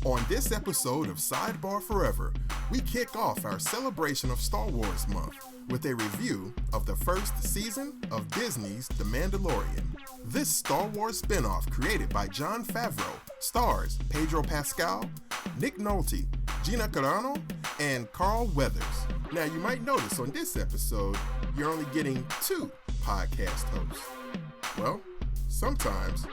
On this episode of Sidebar Forever, we kick off our celebration of Star Wars Month with a review of the first season of Disney's The Mandalorian. This Star Wars spinoff created by Jon Favreau stars Pedro Pascal, Nick Nolte, Gina Carrano, and Carl Weathers. Now you might notice on this episode, you're only getting 2 podcast hosts. Well, sometimes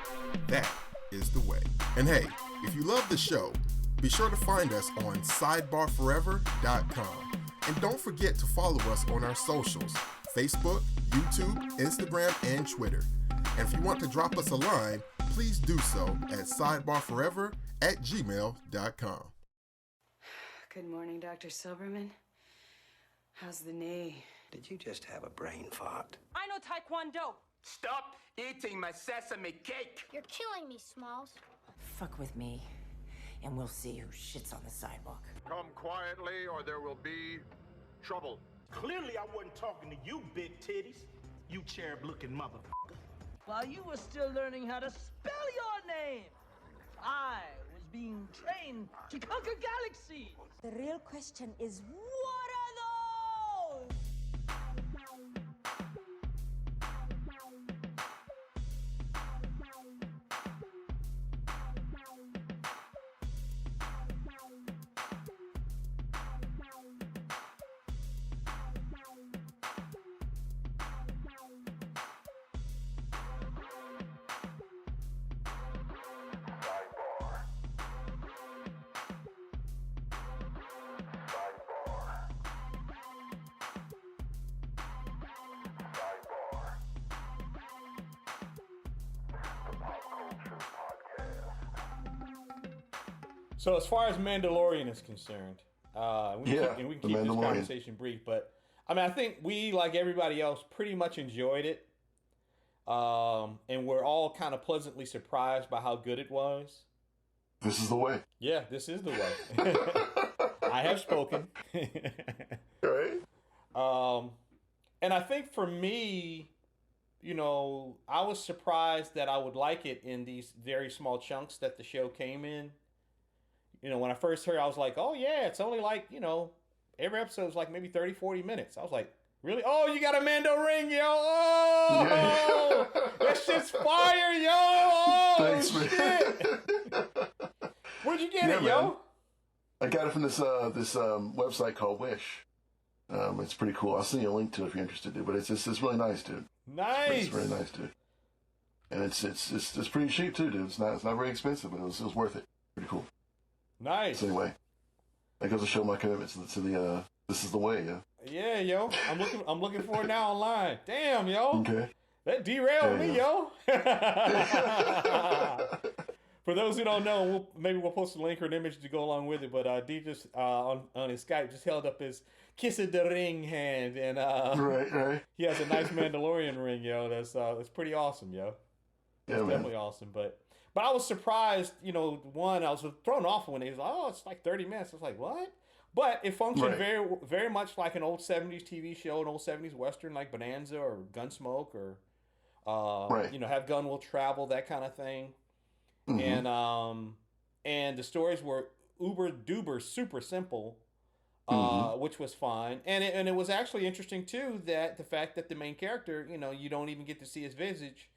that is the way. And hey, if you love the show, be sure to find us on sidebarforever.com. And don't forget to follow us on our socials, Facebook, YouTube, Instagram, and Twitter. And if you want to drop us a line, please do so at sidebarforever@gmail.com. Good morning, Dr. Silberman. How's the knee? Did you just have a brain fart? I know Taekwondo. Stop eating my sesame cake! You're killing me, Smalls. Fuck with me, and we'll see who shits on the sidewalk. Come quietly, or there will be trouble. Clearly, I wasn't talking to you, big titties. You cherub-looking motherfucker. While you were still learning how to spell your name, I was being trained to conquer galaxies. The real question is, what are those? So as far as Mandalorian is concerned, we can keep this conversation brief, but I mean, I think we, like everybody else, pretty much enjoyed it. And we're all kind of pleasantly surprised by how good it was. This is the way. Yeah, this is the way. I have spoken. Right. And I think for me, you know, I was surprised that I would like it in these very small chunks that the show came in. You know, when I first heard, I was like, oh, yeah, it's only like, you know, every episode is like maybe 30, 40 minutes. I was like, really? Oh, you got a Mando ring, yo. Oh, yeah. That shit's fire, yo. Oh, thanks, man. Shit. Where'd you get it, yo? I got it from this website called Wish. It's pretty cool. I'll send you a link to it if you're interested, dude. But it's really nice, dude. Nice. It's very nice, dude. And it's pretty cheap too, dude. It's not very expensive, but it was worth it. Pretty cool. Nice. So anyway, that goes to show my commitment to the this is the way, yo. Yeah, yo. I'm looking for it now online. Damn, yo. Okay. That derailed me, yo. For those who don't know, maybe we'll post a link or an image to go along with it. But D just on his Skype just held up his kiss of the ring hand, and right. He has a nice Mandalorian ring, yo. That's pretty awesome, yo. That's definitely awesome, But I was surprised, you know, I was thrown off when he was like, oh, it's like 30 minutes. I was like, what? But it functioned very, very much like an old 70s TV show, an old 70s Western like Bonanza or Gunsmoke or, you know, Have Gun Will Travel, that kind of thing. Mm-hmm. And the stories were uber-duper super simple, which was fine. And it was actually interesting, too, that the fact that the main character, you know, you don't even get to see his visage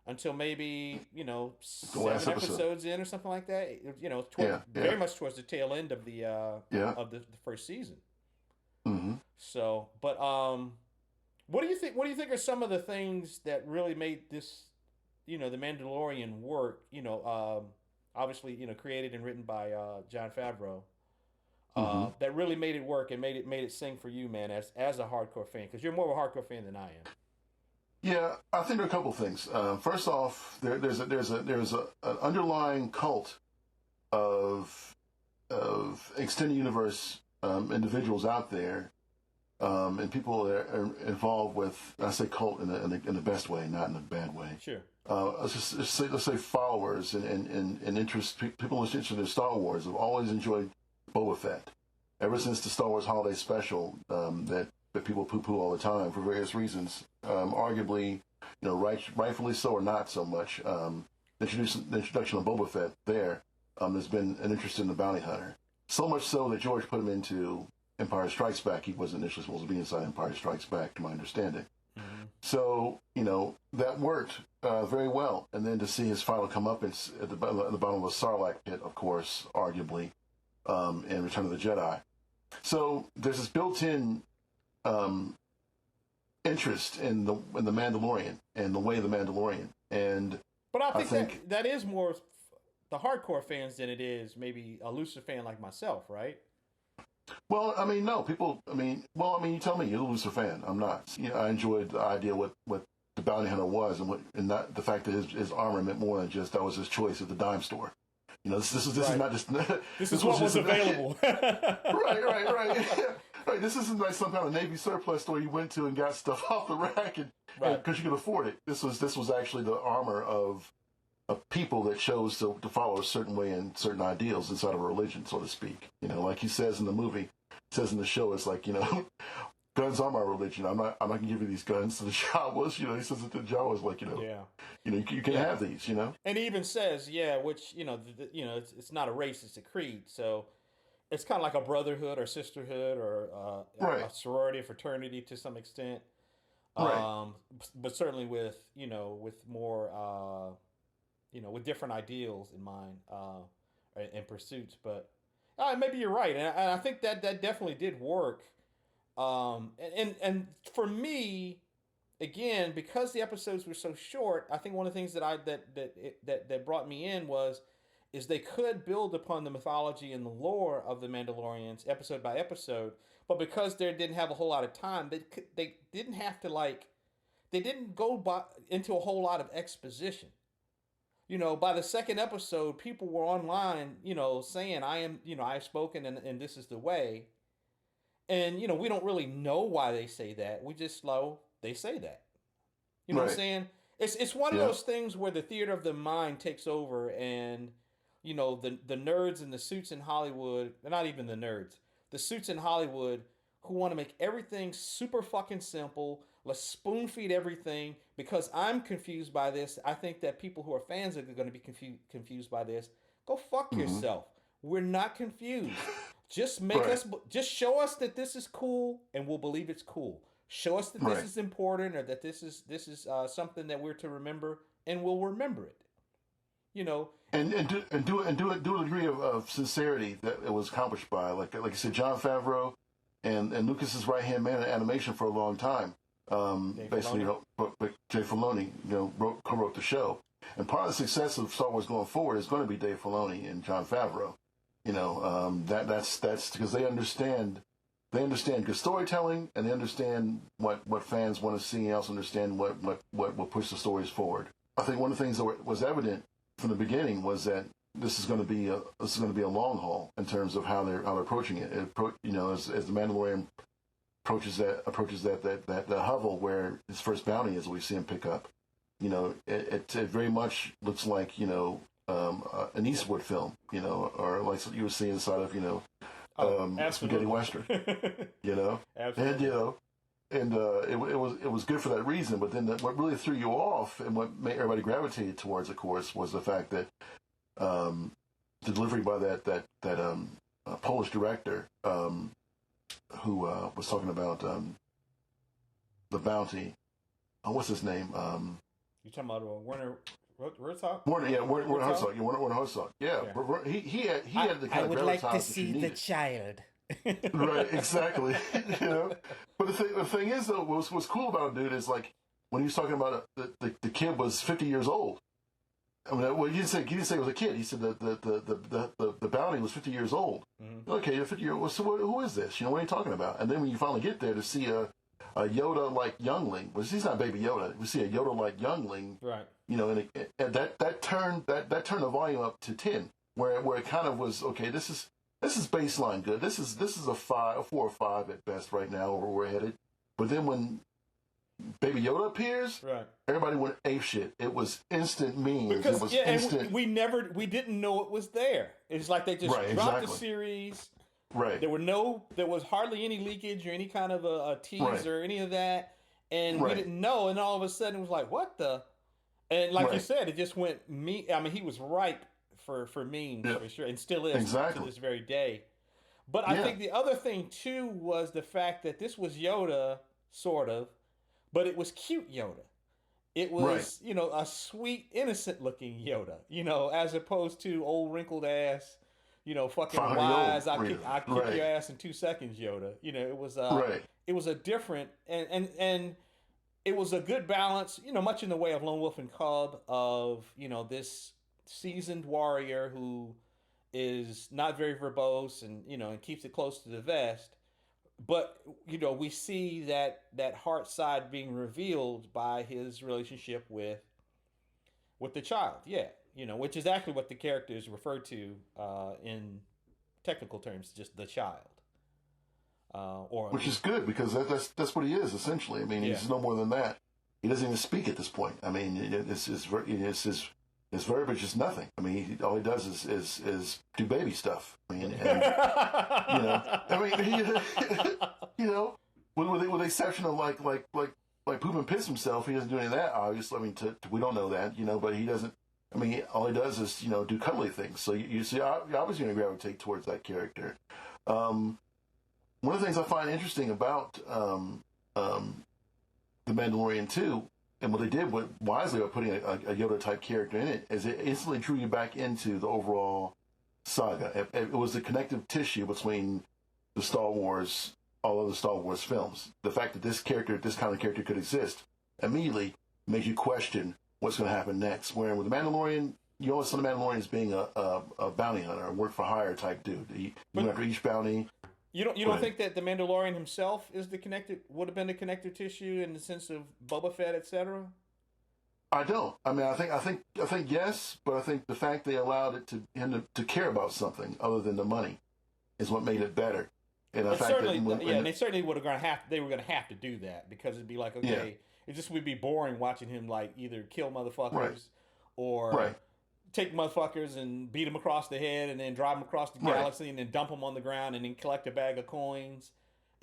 until maybe, you know, 7 episodes in or something like that. You know, very much towards the tail end of the first season. Mm-hmm. So, but what do you think? What do you think are some of the things that really made this, you know, The Mandalorian work? You know, obviously, you know, created and written by Jon Favreau. That really made it work and made it sing for you, man, as a hardcore fan, because you're more of a hardcore fan than I am. Yeah, I think there are a couple things. First off, there's an underlying cult of extended universe individuals out there, and people that are involved with. I say cult in the best way, not in a bad way. Sure. Let's say followers and interest people interested in Star Wars have always enjoyed Boba Fett ever since the Star Wars Holiday Special that people poo-poo all the time for various reasons. Arguably, you know, rightfully so or not so much. The introduction of Boba Fett there there's been an interest in the bounty hunter. So much so that George put him into Empire Strikes Back. He wasn't initially supposed to be inside Empire Strikes Back, to my understanding. Mm-hmm. So, that worked very well. And then to see his final comeuppance at the bottom of the Sarlacc pit, of course, arguably, in Return of the Jedi. So there's this built-in interest in the Mandalorian and the way of the Mandalorian. But I think that is more the hardcore fans than it is maybe a looser fan like myself, right? Well, no, people. You tell me, you're a looser fan. I'm not. I enjoyed the idea what the bounty hunter was, and not the fact that his armor meant more than just that was his choice at the dime store. This is not just. This is what was available. Right. Right. This isn't like some kind of Navy surplus store you went to and got stuff off the rack because you could afford it. This was actually the armor of people that chose to follow a certain way and certain ideals inside of a religion, so to speak. Like he says in the movie, says in the show, it's like, guns are my religion. I'm not gonna give you these guns to the Jawas. He says that the Jawas like, you can have these. And he even says, which it's not a race, it's a creed. So it's kind of like a brotherhood or sisterhood or a sorority, a fraternity to some extent. Right. But certainly with more with different ideals in mind and pursuits. But maybe you're right, and I think that definitely did work. And for me, again, because the episodes were so short, I think one of the things that brought me in is they could build upon the mythology and the lore of the Mandalorians episode by episode, but because they didn't have a whole lot of time, they didn't have to they didn't go into a whole lot of exposition. By the second episode, people were online, saying, I've spoken and this is the way. And, we don't really know why they say that. We just they say that. You know what I'm saying? It's one of those things where the theater of the mind takes over and, the nerds in the suits in Hollywood, not even the nerds, the suits in Hollywood who want to make everything super fucking simple. Let's spoon feed everything because I'm confused by this. I think that people who are fans are going to be confused by this. Go fuck yourself. We're not confused. Just just show us that this is cool and we'll believe it's cool. Show us that this is important or that this is something that we're to remember and we'll remember it. And do a degree of sincerity that it was accomplished by, like you said, Jon Favreau and Lucas's right hand man in animation for a long time. Basically, Dave Filoni, co-wrote the show, and part of the success of Star Wars going forward is going to be Dave Filoni and Jon Favreau. That's because they understand good storytelling, and they understand what fans want to see, and also understand what will push the stories forward. I think one of the things that was evident from the beginning was that this is going to be a long haul in terms of how they're approaching it. As the Mandalorian approaches that hovel where his first bounty is, we see him pick up. It very much looks like an Eastwood film, or like you would see inside of spaghetti western, Absolutely. and it was good for that reason. But then what really threw you off and what made everybody gravitate towards, of course, was the fact that the delivery by that Polish director who was talking about the bounty. What's his name? You talking about Werner Herzog? Werner Herzog. Werner Herzog. Yeah. He had the kind of gravitas. I would like to see the child. Right. Exactly. But the thing is, though, what's cool about it, dude, is like when he was talking about the kid was 50 years old. I mean, well, he didn't say it was a kid. He said that the bounty was 50 years old. Mm-hmm. Okay, 50 years old. So who is this? What are you talking about? And then when you finally get there to see a Yoda-like youngling, well, he's not Baby Yoda. We see a Yoda-like youngling, right? And that turned the volume up to 10, where it kind of was okay. This is baseline good. This is a 4 or 5 at best right now where we're headed. But then when Baby Yoda appears, right, everybody went ape shit. It was instant memes. Because, it was instant. We didn't know it was there. It's like they just dropped the series. Right. There was hardly any leakage or any kind of a tease or any of that, and we didn't know. And all of a sudden, it was like, what the? And like you said, it just went me. I mean, he was ripe for memes for sure, and still is to this very day. But I think the other thing too was the fact that this was Yoda, sort of, but it was cute Yoda. It was, you know, a sweet, innocent-looking Yoda, you know, as opposed to old wrinkled ass, you know, fucking wise. I kick your ass in 2 seconds, Yoda. You know, it was a different and it was a good balance, you know, much in the way of Lone Wolf and Cub, of, you know, this seasoned warrior who is not very verbose and, you know, and keeps it close to the vest. But, you know, we see that heart side being revealed by his relationship with the child. Yeah. You know, which is actually what the character is referred to in technical terms, just the child. Which is good, because that's what he is, essentially. I mean, he's no more than that. He doesn't even speak at this point. I mean, his verbiage is nothing. I mean, all he does is do baby stuff. I mean, and, you know, with the exception of like poop and piss himself, he doesn't do any of that. Obviously, I mean, we don't know that, you know, but he doesn't. I mean, all he does is, you know, do cuddly things. So you see, you're obviously going to gravitate towards that character. One of the things I find interesting about The Mandalorian 2, and what they did wisely by putting a Yoda-type character in it, is it instantly drew you back into the overall saga. It was the connective tissue between the Star Wars, all of the Star Wars films. The fact that this kind of character could exist, immediately makes you question what's going to happen next. Where with The Mandalorian, you always saw The Mandalorian as being a bounty hunter, a work-for-hire type dude. He went after each bounty. You don't think that the Mandalorian himself would have been the connective tissue in the sense of Boba Fett, etc.? I don't. I mean, I think yes, but I think the fact they allowed him to care about something other than the money is what made it better. And the fact and they certainly would have they were going to have to do that, because it'd be like, okay, it just would be boring watching him like either kill motherfuckers or take motherfuckers and beat them across the head and then drive them across the galaxy and then dump them on the ground and then collect a bag of coins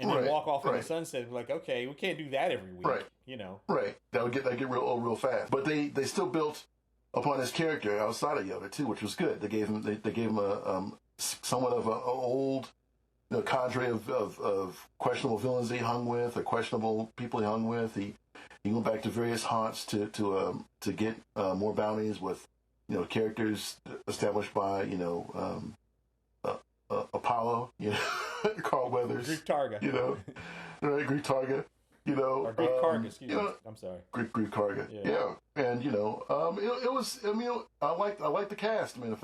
and then walk off in the sunset. Like, okay, we can't do that every week, you know? Right. That would get real fast. But they still built upon his character outside of Yoda too, which was good. They gave him a somewhat of an old, you know, cadre of questionable villains he hung with, or questionable people he hung with. He went back to various haunts to get more bounties with, you know, characters established by, you know, Apollo, you know, Carl Weathers, Greek Targa, you know, right, Greek Targa, you know, or Greek Karga, excuse me, I'm sorry, Greek Karga, yeah, and you know, it was, I mean, I like the cast. I mean, the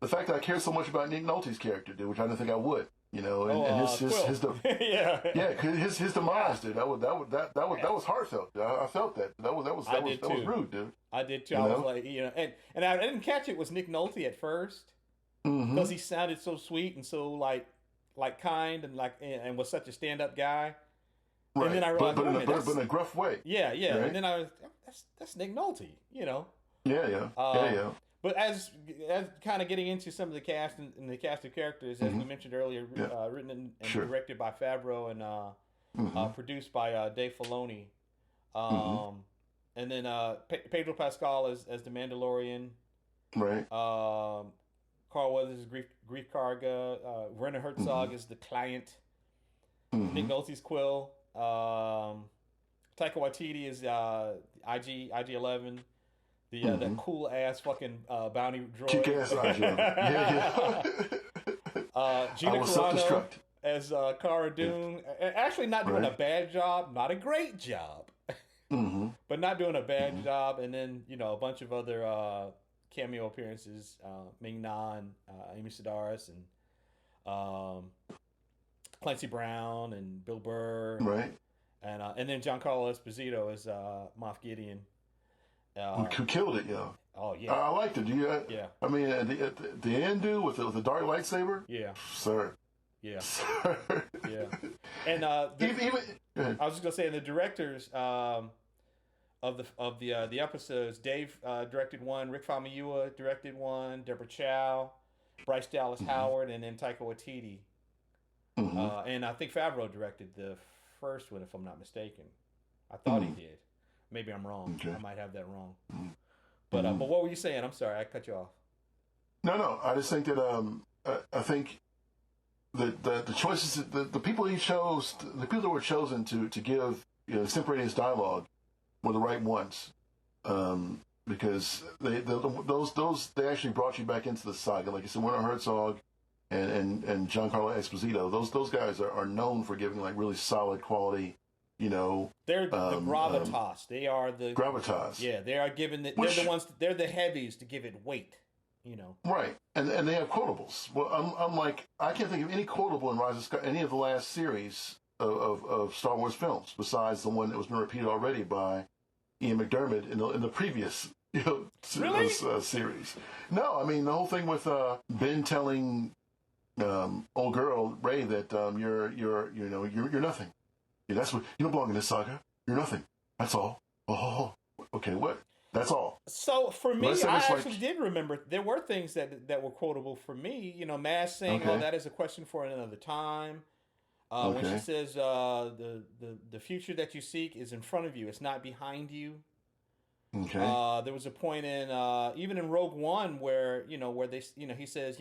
fact that I care so much about Nick Nolte's character, dude, which I didn't think I would. You know, and his his demise, dude. That was heartfelt. I felt that. That was rude, dude. I did too. I was like, you know, and I didn't catch it was Nick Nolte at first, because he sounded so sweet and so like kind and was such a stand-up guy. Right. And then I realized, but in a gruff way. Yeah. Right? And then I was, that's Nick Nolte, you know. Yeah. But as kind of getting into some of the cast and the cast of characters, as we mentioned earlier, written and directed by Favreau and produced by Dave Filoni, and then Pedro Pascal as the Mandalorian, right? Carl Weathers is Greek Karga, Werner Herzog is the client, Nick Nolte's Quill, Taika Waititi is IG-11. The cool ass fucking bounty droid. Kick ass Gina Carrano as Cara Dune. Actually, not doing a bad job, not a great job, but not doing a bad job. And then, you know, a bunch of other cameo appearances: Ming-Na and Amy Sedaris and Clancy Brown and Bill Burr, right? And then Giancarlo Esposito as Moff Gideon. Who killed it, yo? Oh yeah, I liked it. I mean, at the end, dude, with the dark lightsaber. Yeah, sir. Yeah, sir. Yeah. And I was just gonna say, the directors of the episodes, Dave directed one, Rick Famuyiwa directed one, Deborah Chow, Bryce Dallas Howard, and then Taika Waititi. And I think Favreau directed the first one, if I'm not mistaken. I thought he did. Maybe I'm wrong. Okay. I might have that wrong. But what were you saying? I'm sorry, I cut you off. No. I just think that I think that the choices, the people he chose, the people that were chosen to give extemporaneous dialogue were the right ones, because they actually brought you back into the saga. Like you said, Werner Herzog and Giancarlo Esposito. Those guys are known for giving like really solid quality. They're the gravitas. They are the gravitas. Yeah, they are giving they're the ones. They're the heavies to give it weight. Right, and they have quotables. Well, I'm like, I can't think of any quotable in Rise of Skywalker, any of the last series of Star Wars films, besides the one that was been repeated already by Ian McDiarmid in the previous series. No, I mean the whole thing with Ben telling old girl Rey that you're nothing. Yeah, that's what you don't belong in this saga. You're nothing. That's all. Oh, okay. What? That's all. So for me, I actually did remember there were things that were quotable for me. Maz saying, "Oh, that is a question for another time." When she says, "The future that you seek is in front of you; it's not behind you." Okay. There was a point in even in Rogue One where they he says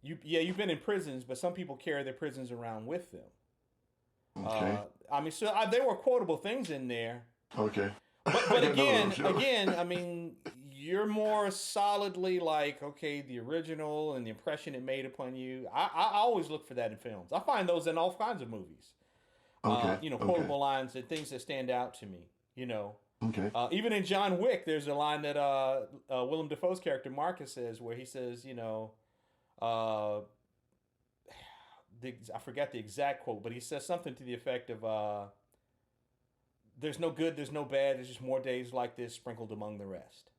you've been in prisons, but some people carry their prisons around with them. Okay. I mean, so there were quotable things in there. Okay. But again, I mean, you're more solidly like, okay, the original and the impression it made upon you. I always look for that in films. I find those in all kinds of movies. Quotable lines and things that stand out to me. Okay. Even in John Wick, there's a line that Willem Dafoe's character Marcus says, where he says, I forgot the exact quote, but he says something to the effect of, "There's no good, there's no bad. There's just more days like this sprinkled among the rest."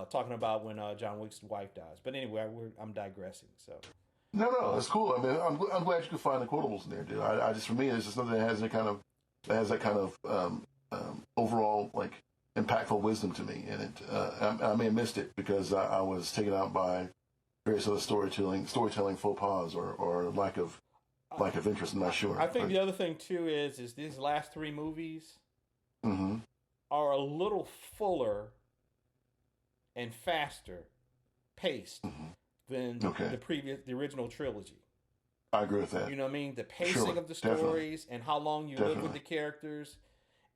Talking about when John Wick's wife dies. But anyway, I'm digressing. So. No, that's cool. I mean, I'm glad you could find the quotables in there, dude. I just, for me, it's just something that has that kind of overall like impactful wisdom to me, and I may have missed it because I was taken out by various other storytelling faux pas or lack of interest. I'm not sure. I think the other thing too is these last three movies are a little fuller and faster paced than the original trilogy. I agree with that. You know what I mean? The pacing of the stories and how long you live with the characters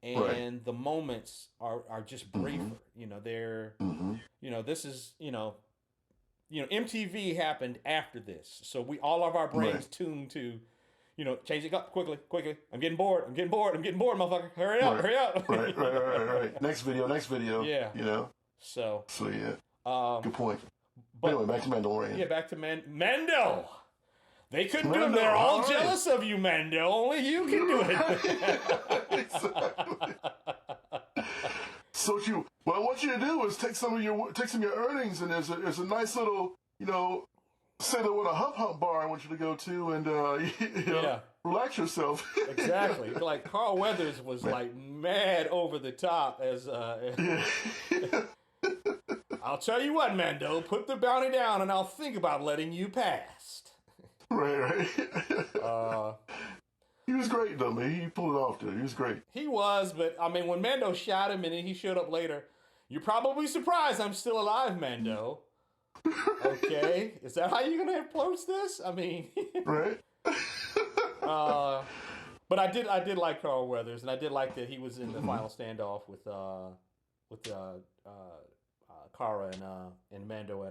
and the moments are just briefer. They're this is MTV happened after this, so all of our brains tuned to, change it up quickly. I'm getting bored, motherfucker. Hurry up. Right. Next video. Yeah. So yeah. Good point. But anyway, back to Mandalorian. Yeah, back to Mando. They couldn't do it. They're all jealous of you, Mando. Only you can do it. Exactly. So what I want you to do is take some of your earnings, and there's a nice little, say there was a Hump bar I want you to go to, and relax yourself. Exactly. Like Carl Weathers was like mad over the top as I'll tell you what, Mando, put the bounty down, and I'll think about letting you past. Right. He was great, though, man. He pulled it off, dude. He was great. He was, but, I mean, when Mando shot him and then he showed up later, you're probably surprised I'm still alive, Mando. Okay? Is that how you're going to approach this? I mean... Right. But I did like Carl Weathers, and I did like that he was in the final standoff with Cara and Mando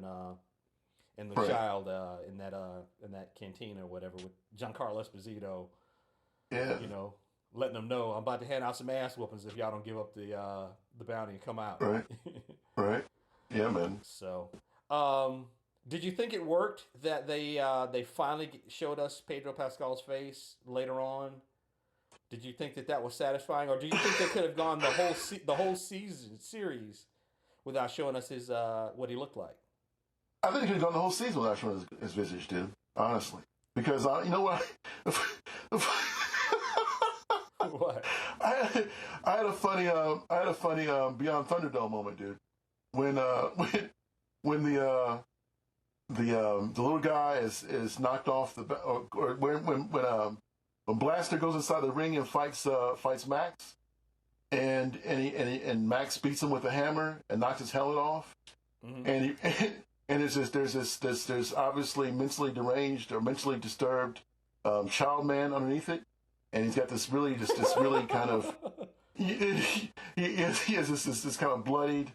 and the child in that canteen or whatever with Giancarlo Esposito. Yeah. Letting them know I'm about to hand out some ass whoopings if y'all don't give up the bounty and come out. Right. Right. Yeah, man. So, did you think it worked that they finally showed us Pedro Pascal's face later on? Did you think that was satisfying, or do you think they could have gone the whole series without showing us his what he looked like? I think he could have gone the whole season without showing his visage, dude. Honestly, because you know what? What? I had a funny Beyond Thunderdome moment, dude. When the little guy is knocked off or when Blaster goes inside the ring and fights Max, and Max beats him with a hammer and knocks his helmet off, and there's obviously mentally deranged or mentally disturbed child man underneath it, and he's got this really kind of he has this kind of bloodied,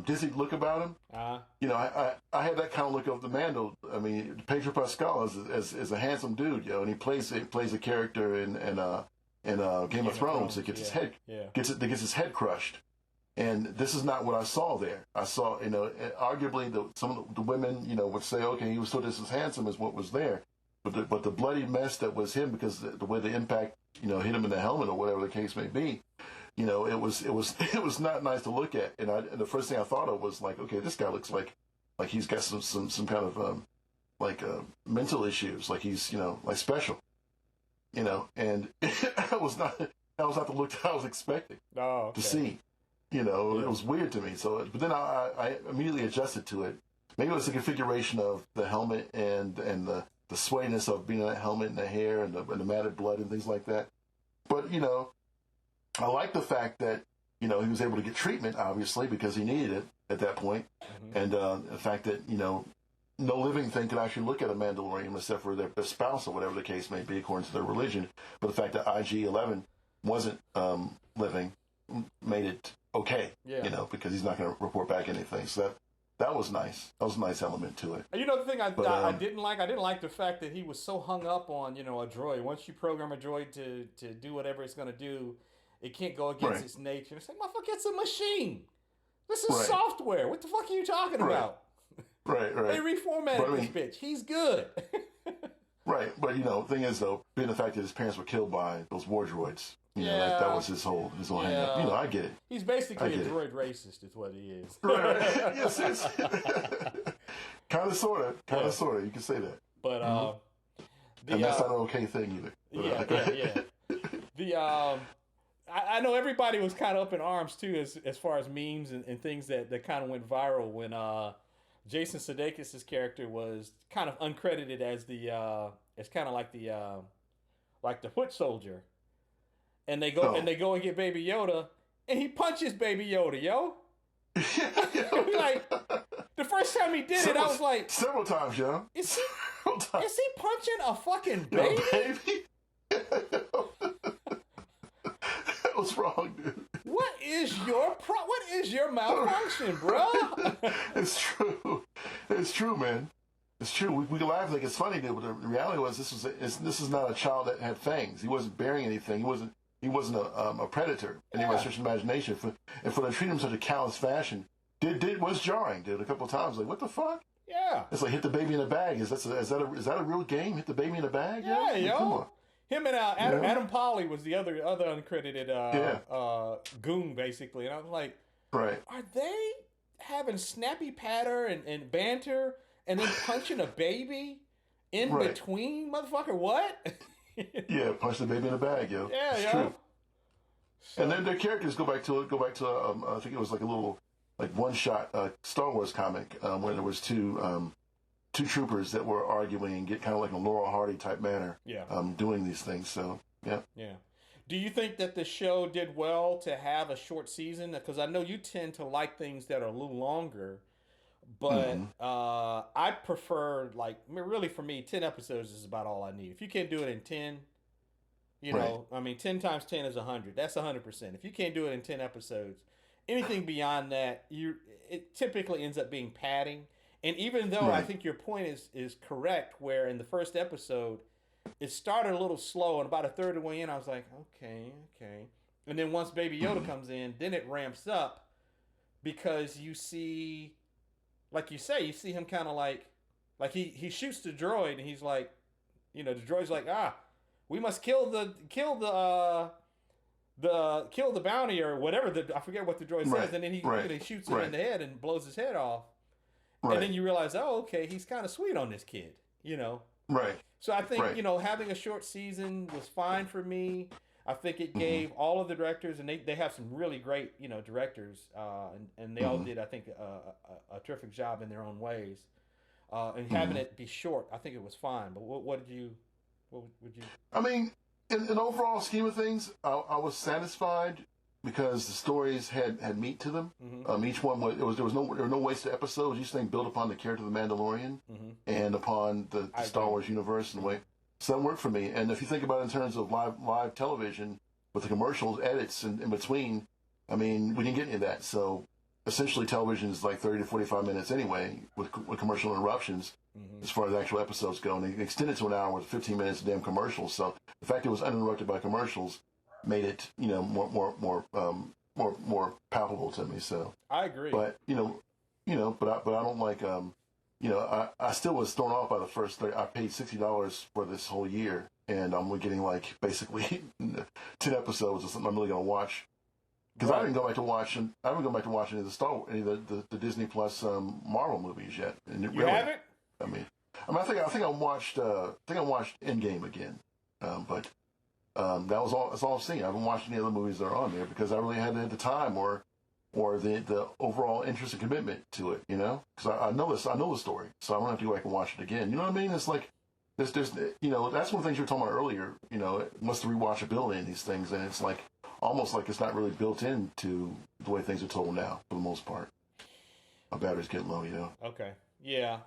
dizzy look about him. I had that kind of look of the Mando. I mean, Pedro Pascal is a handsome dude, and he plays a character in Game of Thrones that gets his head gets his head crushed. And this is not what I saw there. I saw, arguably some of the women, would say, okay, he was still just as handsome as what was there, but the bloody mess that was him, because the way the impact, hit him in the helmet or whatever the case may be, it was not nice to look at. And the first thing I thought of was like, okay, this guy looks like he's got some kind of mental issues, like he's like special, and that was not the look that I was expecting to see. It was weird to me. So, but then I immediately adjusted to it. Maybe it was the configuration of the helmet and the swayiness of being in that helmet and the hair and the matted blood and things like that. But I like the fact that he was able to get treatment, obviously, because he needed it at that point, and the fact that no living thing could actually look at a Mandalorian except for their spouse or whatever the case may be, according to their religion. But the fact that IG-11 wasn't living made it okay, because he's not going to report back anything. So that was nice. That was a nice element to it. The thing I didn't like the fact that he was so hung up on, a droid. Once you program a droid to do whatever it's going to do, it can't go against its nature. It's like, motherfucker, it's a machine. This is software. What the fuck are you talking about? Right. They reformatted this bitch. He's good. Right, but the thing is though, being the fact that his parents were killed by those war droids, that was his whole hang up. I get it. He's basically a droid racist, is what he is. Right. Yes. Kind of, sort of. You can say that. But and that's not an okay thing either. Yeah. I know everybody was kind of up in arms too, as far as memes and things that kind of went viral when Jason Sudeikis' character was kind of uncredited as it's kind of like the foot soldier, and they go and get Baby Yoda, and he punches Baby Yoda, yo. Like the first time he did it, I was like, several times, yo. Is he punching a fucking baby? What's wrong, dude? What is your malfunction, bro? It's true, man. It's true. We can laugh like it's funny, dude, but the reality was this is not a child that had fangs. He wasn't bearing anything. He wasn't a predator in any stretch of imagination. And for them to treat him in such a callous fashion, was jarring, dude. A couple of times, like, what the fuck? Yeah. It's like hit the baby in the bag. Is that a real game? Hit the baby in the bag? Yeah, yo. Come on. Him and Adam Polly was the other uncredited goon, basically. And I was like, right. Are they having snappy patter and banter and then punching a baby in between, motherfucker? What? Yeah, punch the baby in the bag, yo. Yeah, it's true. So, and then their characters go back to I think it was like a little one-shot Star Wars comic where there was two troopers that were arguing and get kind of like a Laurel Hardy type manner, doing these things. So, yeah. Do you think that the show did well to have a short season? Because I know you tend to like things that are a little longer, but I prefer, really for me, 10 episodes is about all I need. If you can't do it in 10, 10 times 10 is 100. That's 100%. If you can't do it in 10 episodes, anything beyond that, it typically ends up being padding. And even though I think your point is correct, where in the first episode, it started a little slow, and about a third of the way in, I was like, okay. And then once Baby Yoda comes in, then it ramps up because you see, like you say, you see him kind of like he shoots the droid, and he's like, the droid's like, we must kill the bounty or whatever. I forget what the droid says, and then he shoots him in the head and blows his head off. Right. And then you realize, okay, he's kind of sweet on this kid, Right. So I think, having a short season was fine for me. I think it gave all of the directors, and they have some really great, directors, and they all did, I think, a terrific job in their own ways. And having it be short, I think it was fine. But what would you? I mean, in overall scheme of things, I was satisfied because the stories had meat to them. Each one there were no wasted episodes. Each thing built upon the character of the Mandalorian and upon the Star Wars universe in a way. So that worked for me. And if you think about it in terms of live television with the commercials, edits in between, I mean, we didn't get any of that. So essentially, television is like 30 to 45 minutes anyway, with commercial interruptions as far as actual episodes go. And they extended to an hour with 15 minutes of damn commercials. So the fact it was uninterrupted by commercials made it, more palpable to me. So I agree. But but I don't like I still was thrown off by the first. I paid $60 for this whole year, and I'm getting like basically 10 episodes or something I'm really gonna watch. Because I haven't gone back to watch any of the Disney Plus Marvel movies yet. And you haven't? I think I watched Endgame again, but that was all. That's all I've seen. I haven't watched any other movies that are on there because I really hadn't had the time or the overall interest and commitment to it. Because I know the story, so I don't have to go back and watch it again. You know what I mean? It's like there's that's one of the things you were talking about earlier. What's the rewatchability in these things, and it's like almost like it's not really built into the way things are told now for the most part. My battery's getting low, Okay. Yeah.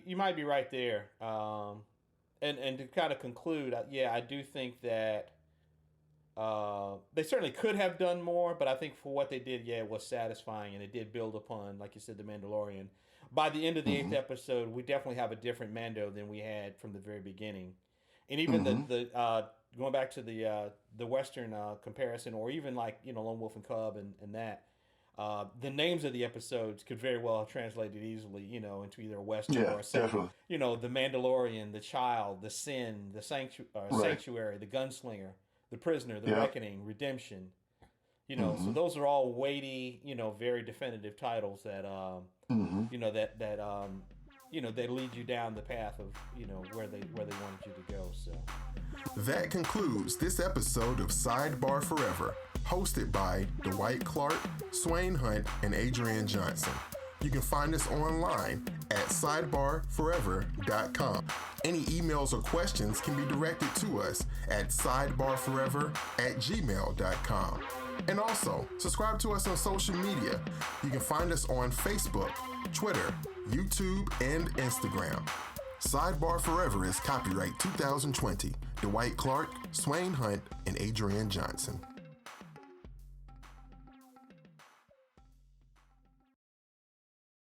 You might be right there. And to kind of conclude, I do think that they certainly could have done more, but I think for what they did, it was satisfying, and it did build upon, like you said, the Mandalorian. By the end of the 8th episode, we definitely have a different Mando than we had from the very beginning. And even the going back to the Western comparison, or even like Lone Wolf and Cub and that, the names of the episodes could very well have translated easily, into either a Western or a Southern. The Mandalorian, the Child, the Sin, the Sanctuary, the Gunslinger, the Prisoner, the Reckoning, Redemption. So those are all weighty, very definitive titles that they lead you down the path of where they wanted you to go. So that concludes this episode of Sidebar Forever, hosted by Dwight Clark, Swain Hunt, and Adrian Johnson. You can find us online at sidebarforever.com. Any emails or questions can be directed to us at sidebarforever@gmail.com. And also, subscribe to us on social media. You can find us on Facebook, Twitter, YouTube, and Instagram. Sidebar Forever is copyright 2020. Dwight Clark, Swain Hunt, and Adrian Johnson.